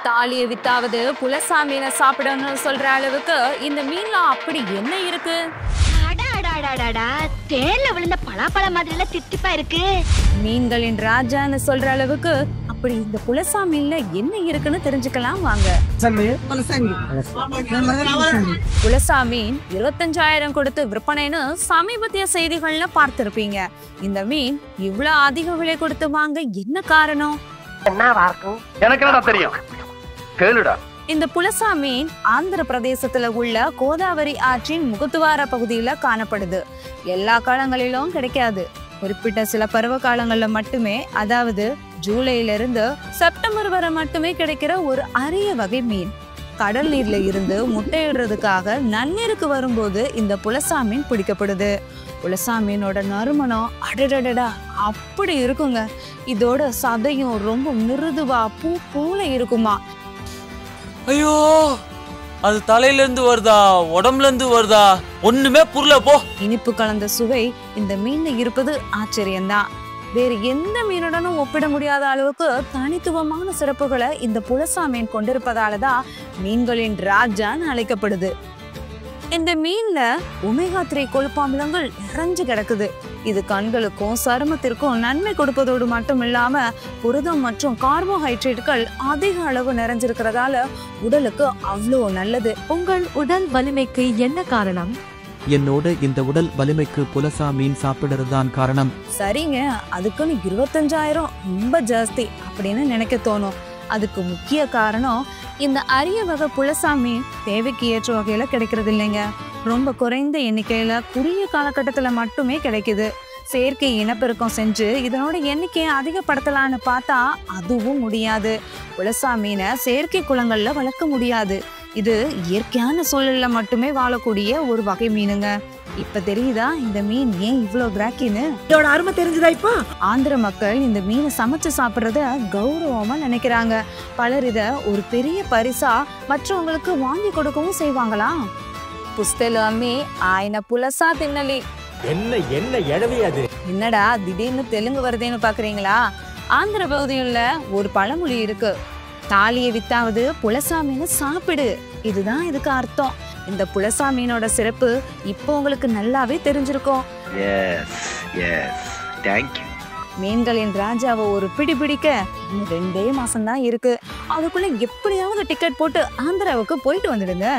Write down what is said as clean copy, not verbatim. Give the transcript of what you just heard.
தாலியை வித்தாவது புலசாமியில சாப்பிடணும்னு சொல்ற அளவுக்கு இந்த மீன்ல அப்படி என்ன இருக்கு? தேன்ல விழுந்த பலாப்பழ மாதிரில தித்திப்பா இருக்கு. மீன்களின் ராஜான்னு சொல்ற அளவுக்கு அப்படி இந்த புலசாமியில என்ன இருக்குன்னு தெரிஞ்சுக்கலாம் வாங்க. புலசாமி 25,000 கொடுத்து விற்பனைன்னு சமீபத்திய செய்திகள்ல பார்த்திருப்பீங்க. இந்த மீன் இவ்வளவு அதிக விலை கொடுத்து வாங்க என்ன காரணம்? எனக்கு என்னடா தெரியும், கேளுடா. இந்த புலசா மீன் ஆந்திர பிரதேசத்துல உள்ள கோதாவரி ஆற்றின் முகத்துவார பகுதியில காணப்படுது. எல்லா காலங்களிலும் கிடைக்காது. குறிப்பிட்ட சில பருவ காலங்கள்ல மட்டுமே, அதாவது ஜூலைல இருந்து செப்டம்பர் வரை மட்டுமே கிடைக்கிற ஒரு அரிய வகை மீன். கடல் நீர்ல இருந்து முட்டையிடுறதுக்காக நன்னீருக்கு வரும்போது இந்த புலசா மீன் பிடிக்கப்படுது. புலசா மீனோட நறுமணம் அடடடடா அப்படி இருக்குங்க. இதோட சதையும் ரொம்ப மிருதுவா பூ போல இருக்குமா. ஐயோ, அது தலையில இருந்து வருதா உடம்புல இருந்து வருதா ஒண்ணுமே புரியல போ. இனிப்பு கலந்த சுவை இந்த மீன்ல இருப்பது ஆச்சரியம்தான். வேறு எந்த மீனுடனும் ஒப்பிட முடியாத அளவுக்கு தனித்துவமான சிறப்புகளை இந்த புலசா மீன் கொண்டிருப்பதாலதான் மீன்களின் ராஜான்னு அழைக்கப்படுது. இந்த மீன்ல ஒமேகா 3 கொழுப்பாமிலங்கள் நிறைஞ்சு கிடக்குது. இது கண்களுக்கும் சருமத்திற்கும் நன்மை கொடுப்பதோடு மட்டும் இல்லாம புரதம் மற்றும் கார்போஹைட்ரேட்டுகள் அதிக அளவு நிறைஞ்சிருக்கிறதால உடலுக்கு அவ்வளோ நல்லது. உங்கள் உடல் வலிமைக்கு என்ன காரணம்? என்னோட இந்த உடல் வலிமைக்கு புலசா மீன் சாப்பிடுறதுதான் காரணம். சரிங்க, அதுக்குன்னு 25,000 ரொம்ப ஜாஸ்தி அப்படின்னு நினைக்க தோணும். அதுக்கு முக்கிய காரணம் இந்த அரிய வகை புலசா மீன் தேவைக்கு ஏற்ற வகையில கிடைக்கிறது இல்லைங்க. ரொம்ப குறைந்த எண்ணிக்கையில குறுகிய காலகட்டத்துல மட்டுமே கிடைக்குது. செயற்கை இனப்பெருக்கம் செஞ்சு இதனோட எண்ணிக்கையை அதிகப்படுத்தலான்னு பார்த்தா அதுவும் முடியாது. புலசா மீனை செயற்கை குளங்கள்ல வளர்க்க முடியாது. இது இயற்கையான சூழல்ல மட்டுமே வாழக்கூடிய ஒரு வகை மீனுங்க. இப்ப தெரியுதா இந்த மீன் ஏன் இவ்வளவு கிராக்கின்னு? இதோட அருமை தெரிஞ்சுதா இப்போ? ஆந்திர மக்கள் இந்த மீனை சமைச்சு சாப்பிடுறத கௌரவமா நினைக்கிறாங்க. பலர் இத ஒரு பெரிய பரிசா மற்றவங்களுக்கு வாங்கி கொடுக்கவும் செய்வாங்களாம். புஸ்தல அம்மி ஆயின புலசா தின்னலி. என்ன எழவே அது? என்னடா திடீர்னு தெலுங்கு வருதேன்னு பாக்குறீங்களா? ஆந்திர பகுதியில ஒரு பழமொழி இருக்கு, தாலியை வித்தாவது புலசா மீனை சாப்பிடு. இதுதான் இதுக்கு அர்த்தம். இந்த புலசா மீனோட சிறப்பு இப்போ உங்களுக்கு நல்லாவே தெரிஞ்சிருக்கும். மீன்களின் ராஜாவை ஒரு பிடிக்க 2 மாசம்தான் இருக்கு. அதுக்குள்ள எப்படியாவது டிக்கெட் போட்டு ஆந்திராவுக்கு போயிட்டு வந்துடுங்க.